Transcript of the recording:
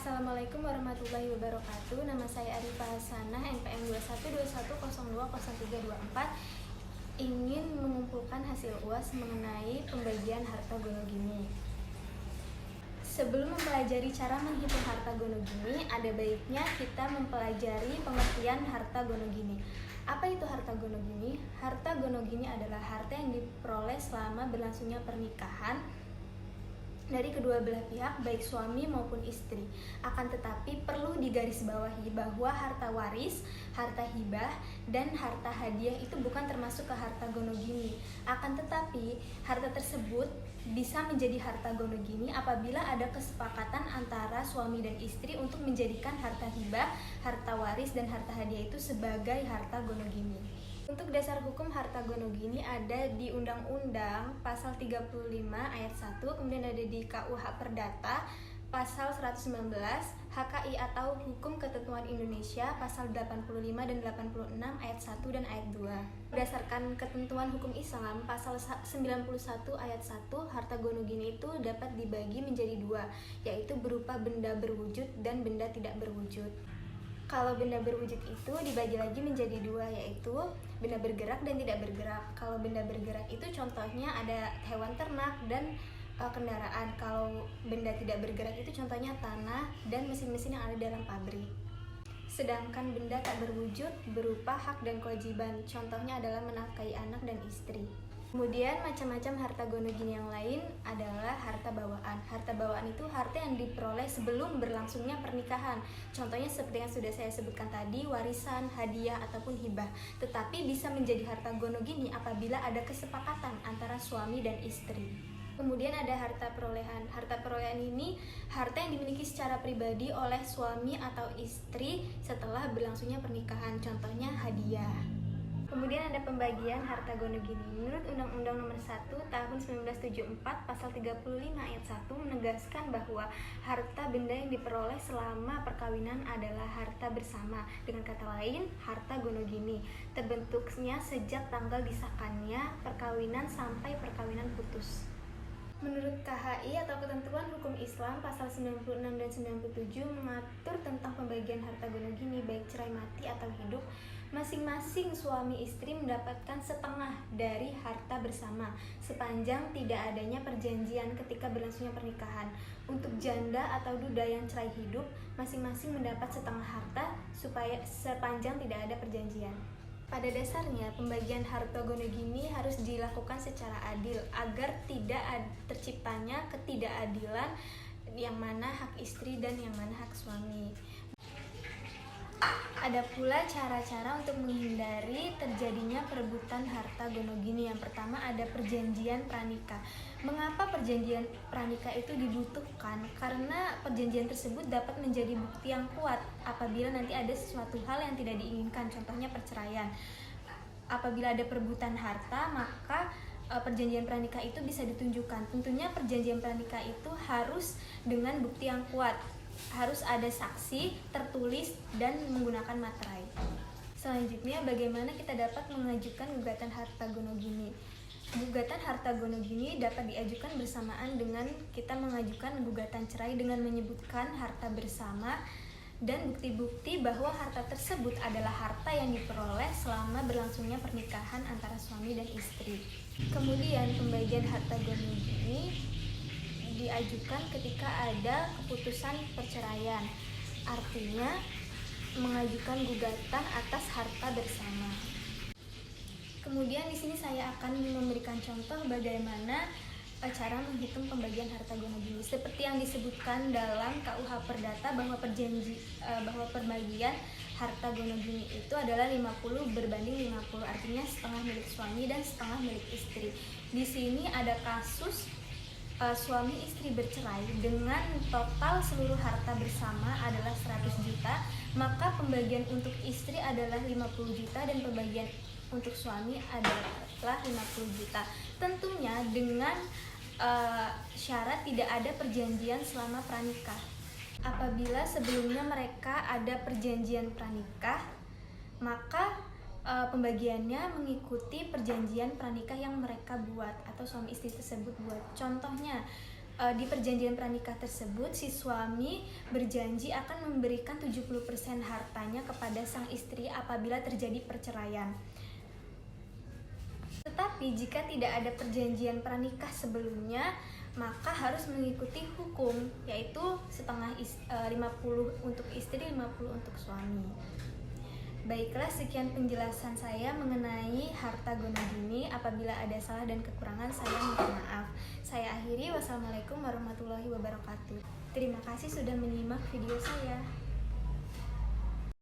Assalamualaikum warahmatullahi wabarakatuh. Nama saya Arifah Hasanah, NPM 21210324, ingin mengumpulkan hasil UAS mengenai pembagian harta gonogini. Sebelum mempelajari cara menghitung harta gonogini, ada baiknya kita mempelajari pengertian harta gonogini. Apa itu harta gonogini? Harta gonogini adalah harta yang diperoleh selama berlangsungnya pernikahan dari kedua belah pihak, baik suami maupun istri. Akan tetapi perlu digarisbawahi bahwa harta waris, harta hibah, dan harta hadiah itu bukan termasuk ke harta gonogini. Akan tetapi harta tersebut bisa menjadi harta gonogini apabila ada kesepakatan antara suami dan istri untuk menjadikan harta hibah, harta waris, dan harta hadiah itu sebagai harta gonogini. Untuk dasar hukum harta gonogini ada di Undang-Undang pasal 35 ayat 1, kemudian ada di KUH Perdata pasal 119, HKI atau Hukum Ketentuan Indonesia pasal 85 dan 86 ayat 1 dan ayat 2. Berdasarkan ketentuan hukum Islam pasal 91 ayat 1, harta gonogini itu dapat dibagi menjadi dua, yaitu berupa benda berwujud dan benda tidak berwujud. Kalau benda berwujud itu dibagi lagi menjadi dua, yaitu benda bergerak dan tidak bergerak. Kalau benda bergerak itu contohnya ada hewan ternak dan kendaraan. Kalau benda tidak bergerak itu contohnya tanah dan mesin-mesin yang ada dalam pabrik. Sedangkan benda tak berwujud berupa hak dan kewajiban, contohnya adalah menafkahi anak dan istri. Kemudian macam-macam harta gonogini yang lain adalah harta bawaan. Harta bawaan itu harta yang diperoleh sebelum berlangsungnya pernikahan. Contohnya seperti yang sudah saya sebutkan tadi, warisan, hadiah, ataupun hibah. Tetapi bisa menjadi harta gonogini apabila ada kesepakatan antara suami dan istri. Kemudian ada harta perolehan. Harta perolehan ini harta yang dimiliki secara pribadi oleh suami atau istri setelah berlangsungnya pernikahan. Contohnya hadiah. Kemudian ada pembagian harta gonogini. Menurut Undang-Undang Nomor 1 Tahun 1974 Pasal 35 Ayat 1 menegaskan bahwa harta benda yang diperoleh selama perkawinan adalah harta bersama. Dengan kata lain, harta gonogini terbentuknya sejak tanggal disahkannya perkawinan sampai perkawinan putus. Menurut KHI atau Ketentuan Hukum Islam pasal 96 dan 97 mengatur tentang pembagian harta gonogini baik cerai mati atau hidup. Masing-masing suami istri mendapatkan setengah dari harta bersama sepanjang tidak adanya perjanjian ketika berlangsungnya pernikahan. Untuk janda atau duda yang cerai hidup, masing-masing mendapat setengah harta supaya sepanjang tidak ada perjanjian. Pada dasarnya, pembagian harta gonogini harus dilakukan secara adil agar tidak terciptanya ketidakadilan yang mana hak istri dan yang mana hak suami. Ada pula cara-cara untuk menghindari terjadinya perebutan harta gonogini. Yang pertama ada perjanjian pranikah. Mengapa perjanjian pranikah itu dibutuhkan? Karena perjanjian tersebut dapat menjadi bukti yang kuat apabila nanti ada sesuatu hal yang tidak diinginkan, contohnya perceraian. Apabila ada perebutan harta, maka perjanjian pranikah itu bisa ditunjukkan. Tentunya perjanjian pranikah itu harus dengan bukti yang kuat. Harus ada saksi, tertulis, dan menggunakan materai. Selanjutnya, bagaimana kita dapat mengajukan gugatan harta gonogini? Gugatan harta gonogini dapat diajukan bersamaan dengan kita mengajukan gugatan cerai dengan menyebutkan harta bersama dan bukti-bukti bahwa harta tersebut adalah harta yang diperoleh selama berlangsungnya pernikahan antara suami dan istri. Kemudian, pembagian harta gonogini diajukan ketika ada keputusan perceraian, artinya mengajukan gugatan atas harta bersama. Kemudian di sini saya akan memberikan contoh bagaimana cara menghitung pembagian harta gonogini. Seperti yang disebutkan dalam KUH Perdata bahwa pembagian harta gonogini itu adalah 50 berbanding 50, artinya setengah milik suami dan setengah milik istri. Di sini ada kasus suami istri bercerai dengan total seluruh harta bersama adalah 100 juta, maka pembagian untuk istri adalah 50 juta dan pembagian untuk suami adalah 50 juta. Tentunya dengan syarat tidak ada perjanjian selama pranikah. Apabila sebelumnya mereka ada perjanjian pranikah, maka pembagiannya mengikuti perjanjian pranikah yang mereka buat atau suami istri tersebut buat. Contohnya, Di perjanjian pranikah tersebut, si suami berjanji akan memberikan 70% hartanya kepada sang istri apabila terjadi perceraian. Tetapi jika tidak ada perjanjian pranikah sebelumnya, maka harus mengikuti hukum, yaitu setengah 50 untuk istri, 50 untuk suami. Baiklah, sekian penjelasan saya mengenai harta gonogini. Apabila ada salah dan kekurangan, saya minta maaf. Saya akhiri. Wassalamualaikum warahmatullahi wabarakatuh. Terima kasih sudah menyimak video saya.